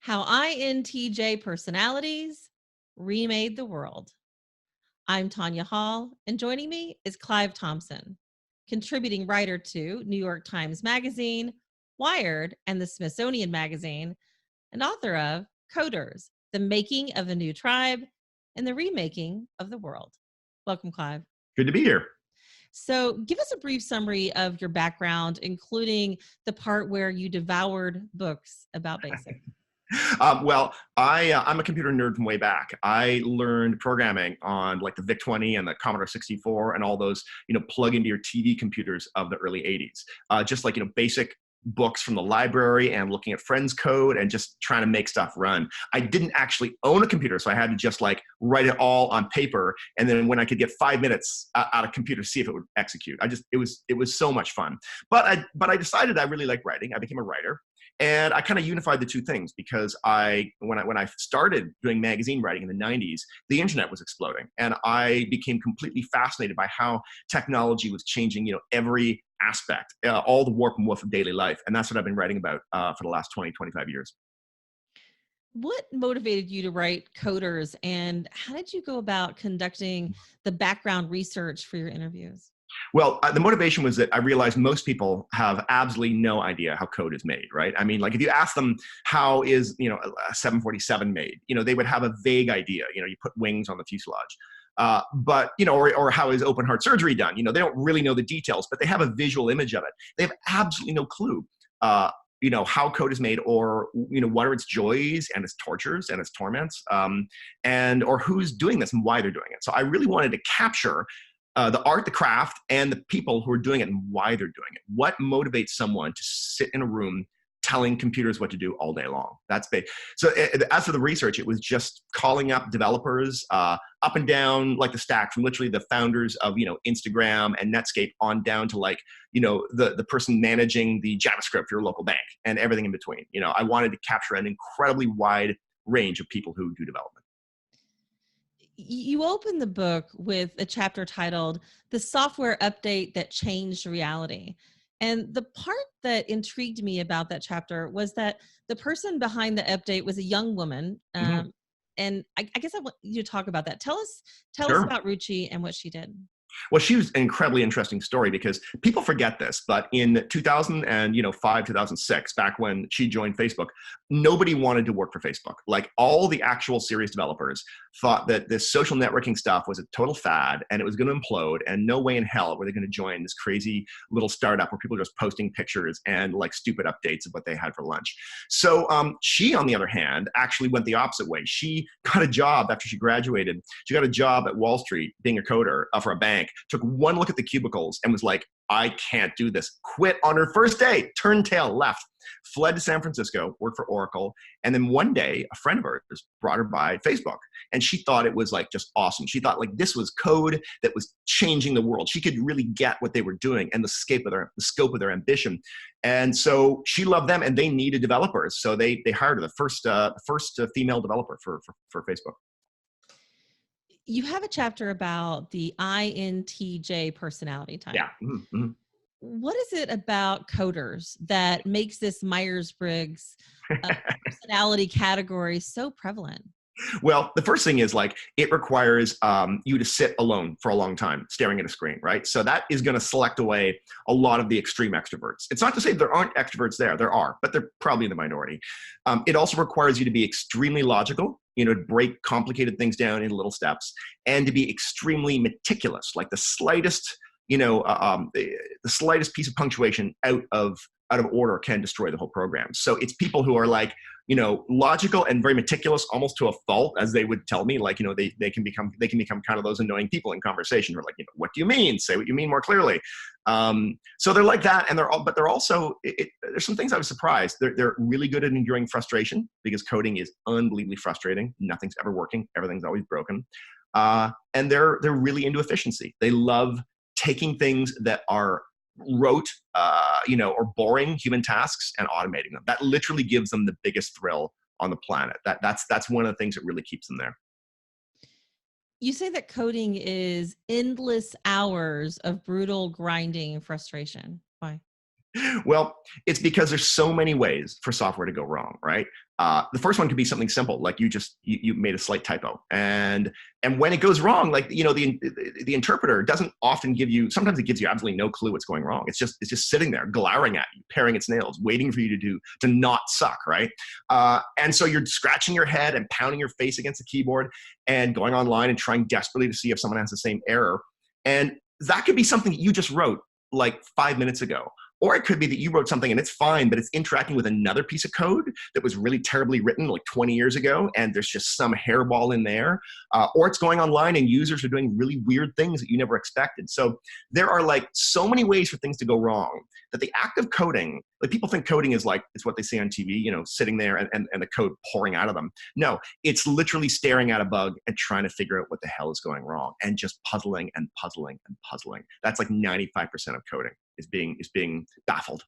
How INTJ personalities remade the world. I'm Tonya Hall, and joining me is Clive Thompson, contributing writer to New York Times Magazine, Wired, and the Smithsonian Magazine, and author of Coders, The Making of a New Tribe and the Remaking of the World. Welcome, Clive. Good to be here. So, give us a brief summary of your background, including the part where you devoured books about BASIC. I'm a computer nerd from way back. I learned programming on like the VIC-20 and the Commodore 64 and all those, plug into your TV computers of the early 80s. Just like, basic books from the library and looking at friends' code and just trying to make stuff run. I didn't actually own a computer, so I had to just like write it all on paper. And then when I could get 5 minutes out of computer, see if it would execute. It was so much fun. But I decided I really like writing. I became a writer. And I kind of unified the two things because when I started doing magazine writing in the 90s, the internet was exploding. And I became completely fascinated by how technology was changing, every aspect, all the warp and woof of daily life. And that's what I've been writing about for the last 20, 25 years. What motivated you to write Coders, and how did you go about conducting the background research for your interviews? Well, the motivation was that I realized most people have absolutely no idea how code is made, right? I mean, like if you ask them how is, a 747 made, they would have a vague idea. You put wings on the fuselage. Or how is open heart surgery done? They don't really know the details, but they have a visual image of it. They have absolutely no clue, how code is made, or, what are its joys and its tortures and its torments, or who's doing this and why they're doing it. So I really wanted to capture the art, the craft, and the people who are doing it and why they're doing it. What motivates someone to sit in a room telling computers what to do all day long? That's big. So as for the research, it was just calling up developers up and down like the stack, from literally the founders of Instagram and Netscape on down to like the person managing the JavaScript for your local bank and everything in between. I wanted to capture an incredibly wide range of people who do development. You open the book with a chapter titled The Software Update That Changed Reality. And the part that intrigued me about that chapter was that the person behind the update was a young woman. Mm-hmm. And I guess I want you to talk about that. Tell us Sure. about Ruchi and what she did. Well, she was an incredibly interesting story because people forget this, but in 2005, 2006, back when she joined Facebook, nobody wanted to work for Facebook. Like all the actual serious developers thought that this social networking stuff was a total fad and it was going to implode, and no way in hell were they going to join this crazy little startup where people are just posting pictures and like stupid updates of what they had for lunch. So she, on the other hand, actually went the opposite way. She got a job after she graduated. She got a job at Wall Street being a coder for a bank. Took one look at the cubicles and was like, I can't do this. Quit on her first day, turned tail, left, fled to San Francisco, worked for Oracle. And then one day, a friend of hers brought her by Facebook. And she thought it was like just awesome. She thought like this was code that was changing the world. She could really get what they were doing and the scope of their ambition. And so she loved them, and they needed developers. So they hired her, the first female developer for Facebook. You have a chapter about the INTJ personality type. Yeah. Mm-hmm. What is it about coders that makes this Myers-Briggs personality category so prevalent? Well, the first thing is like it requires you to sit alone for a long time staring at a screen, right? So that is going to select away a lot of the extreme extroverts. It's not to say there aren't extroverts there are, but they're probably in the minority. It also requires you to be extremely logical, to break complicated things down into little steps, and to be extremely meticulous. Like the slightest, the slightest piece of punctuation out of order can destroy the whole program. So it's people who are like, logical and very meticulous, almost to a fault, as they would tell me. Like, they can become kind of those annoying people in conversation. Who are like, what do you mean? Say what you mean more clearly. So they're like that, and they're also. There's some things I was surprised. They're really good at enduring frustration because coding is unbelievably frustrating. Nothing's ever working. Everything's always broken. And they're really into efficiency. They love taking things that are rote, or boring human tasks and automating them. That literally gives them the biggest thrill on the planet. That's one of the things that really keeps them there. You say that coding is endless hours of brutal grinding and frustration. Why? Well, it's because there's so many ways for software to go wrong, right? The first one could be something simple, like you made a slight typo, and when it goes wrong, like the interpreter doesn't often give you. Sometimes it gives you absolutely no clue what's going wrong. It's just sitting there, glowering at you, paring its nails, waiting for you to not suck, right? And so you're scratching your head and pounding your face against the keyboard and going online and trying desperately to see if someone has the same error. And that could be something that you just wrote like 5 minutes ago. Or it could be that you wrote something and it's fine, but it's interacting with another piece of code that was really terribly written like 20 years ago, and there's just some hairball in there. Or it's going online and users are doing really weird things that you never expected. So there are like so many ways for things to go wrong that the act of coding, like people think coding is like, it's what they see on TV, sitting there and the code pouring out of them. No, it's literally staring at a bug and trying to figure out what the hell is going wrong and just puzzling and puzzling and puzzling. That's like 95% of coding is being baffled.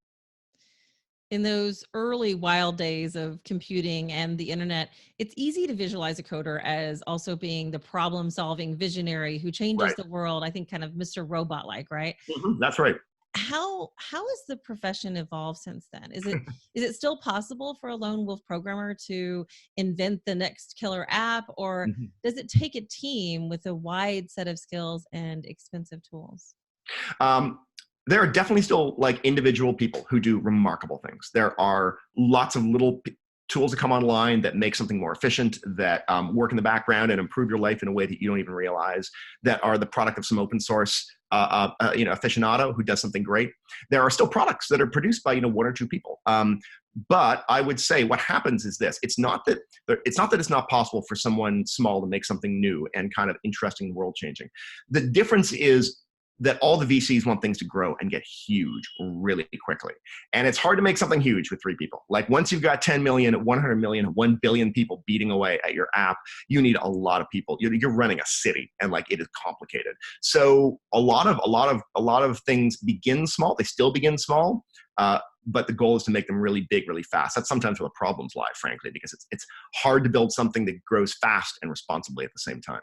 In those early wild days of computing and the internet, it's easy to visualize a coder as also being the problem-solving visionary who changes Right. the world. I think kind of Mr. Robot-like, right? That's right. How has the profession evolved since then? Is it still possible for a lone wolf programmer to invent the next killer app, or Mhm. does it take a team with a wide set of skills and expensive tools? Um, there are definitely still like individual people who do remarkable things. There are lots of little tools that come online that make something more efficient, that work in the background and improve your life in a way that you don't even realize, that are the product of some open source aficionado who does something great. There are still products that are produced by one or two people. But I would say what happens is this: it's not that it's not possible for someone small to make something new and kind of interesting, world changing. The difference is that all the VCs want things to grow and get huge really quickly. And it's hard to make something huge with 3 people. Like once you've got 10 million, 100 million, 1 billion people beating away at your app, you need a lot of people. You're running a city, and like it is complicated. So a lot of things begin small. They still begin small. But the goal is to make them really big, really fast. That's sometimes where the problems lie, frankly, because it's hard to build something that grows fast and responsibly at the same time.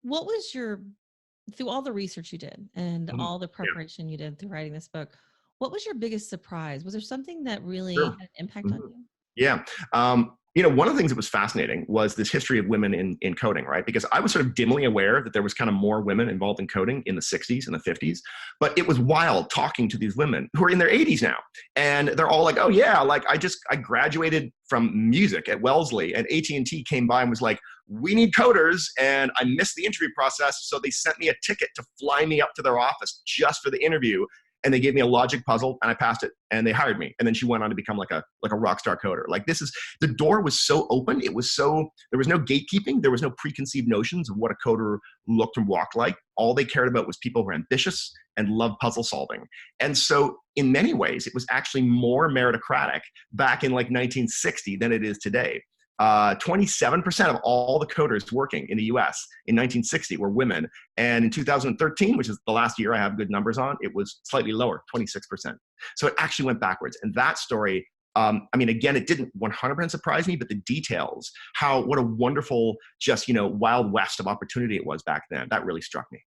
What was through all the research you did and Mhm. all the Yeah, preparation you did through writing this book, what was your biggest surprise? Was there something that really sure. had an impact on Mhm. you? Yeah. One of the things that was fascinating was this history of women in coding, right? Because I was sort of dimly aware that there was kind of more women involved in coding in the 60s and the 50s. But it was wild talking to these women who are in their 80s now. And they're all like, oh, yeah, like I graduated from music at Wellesley, and AT&T came by and was like, we need coders. And I missed the interview process. So they sent me a ticket to fly me up to their office just for the interview, and they gave me a logic puzzle and I passed it and they hired me. And then she went on to become like a rock star coder. Like the door was so open. There was no gatekeeping. There was no preconceived notions of what a coder looked and walked like. All they cared about was people who were ambitious and loved puzzle solving. And so in many ways, it was actually more meritocratic back in like 1960 than it is today. 27% of all the coders working in the US in 1960 were women. And in 2013, which is the last year I have good numbers on, it was slightly lower, 26%. So it actually went backwards. And that story, again, it didn't 100% surprise me, but the details, what a wonderful, just, wild west of opportunity it was back then, that really struck me.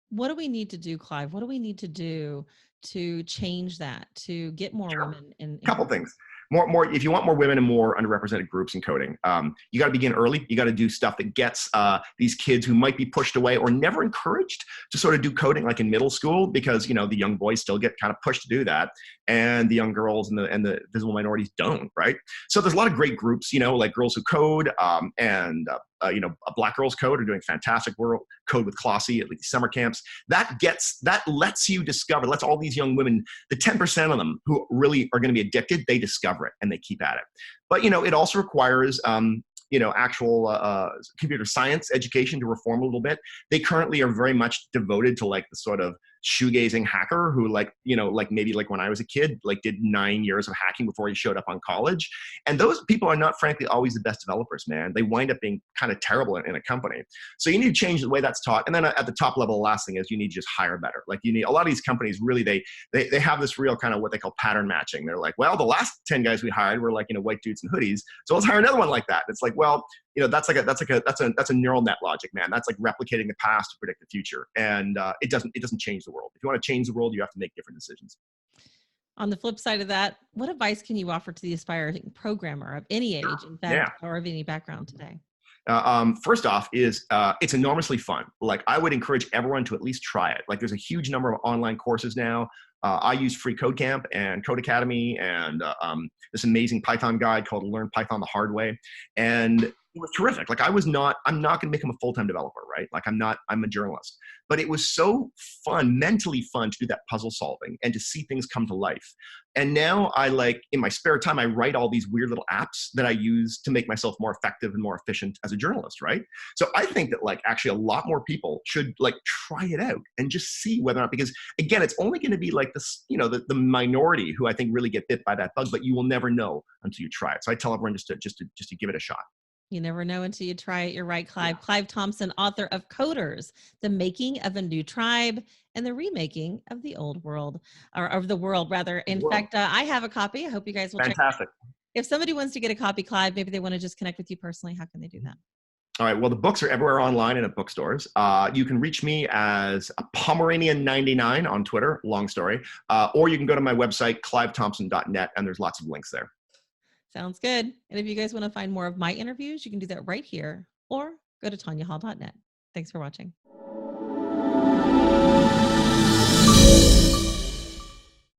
What do we need to do, Clive? What do we need to do to change that, to get more Sure. women in Couple things. More. If you want more women and more underrepresented groups in coding, you got to begin early. You got to do stuff that gets these kids who might be pushed away or never encouraged to sort of do coding, like in middle school, because the young boys still get kind of pushed to do that, and the young girls and the visible minorities don't. Right. So there's a lot of great groups, like Girls Who Code, and Black Girls Code are doing fantastic work. Code with Clossy at least summer camps. That lets you discover. Lets all these young women, the 10% of them who really are going to be addicted, they discover it and they keep at it. But it also requires actual computer science education to reform a little bit. They currently are very much devoted to like the sort of shoegazing hacker who maybe when I was a kid, like did 9 years of hacking before he showed up on college. And those people are not frankly always the best developers, man. They wind up being kind of terrible in a company. So you need to change the way that's taught. And then at the top level, the last thing is you need to just hire better. Like you need a lot of these companies really, they have this real kind of what they call pattern matching. They're like, well, the last 10 guys we hired were like, white dudes in hoodies. So let's hire another one like that. It's like, well, that's a neural net logic, man. That's like replicating the past to predict the future. And it doesn't change the world. If you want to change the world, you have to make different decisions. On the flip side of that, what advice can you offer to the aspiring programmer of any age, in Yeah. fact, or of any background today? First off is it's enormously fun. Like I would encourage everyone to at least try it. Like there's a huge number of online courses now. I use Free Code Camp and Code Academy and this amazing Python guide called Learn Python the Hard Way. And it was terrific. Like I'm not going to make him a full-time developer, right? Like I'm a journalist. But it was so fun, mentally fun to do that puzzle solving and to see things come to life. And now I like in my spare time, I write all these weird little apps that I use to make myself more effective and more efficient as a journalist, right? So I think that like actually a lot more people should like try it out and just see whether or not, because again, it's only going to be like this, the minority who I think really get bit by that bug, but you will never know until you try it. So I tell everyone just to give it a shot. You never know until you try it. You're right, Clive. Yeah. Clive Thompson, author of Coders, The Making of a New Tribe and the Remaking of the Old World, or of the world, rather. In fact, I have a copy. I hope you guys will check it out. If somebody wants to get a copy, Clive, maybe they want to just connect with you personally, how can they do that? All right. Well, the books are everywhere online and at bookstores. You can reach me as a Pomeranian99 on Twitter, long story, or you can go to my website, clivethompson.net, and there's lots of links there. Sounds good. And if you guys want to find more of my interviews, you can do that right here or go to tonyahall.net. Thanks for watching.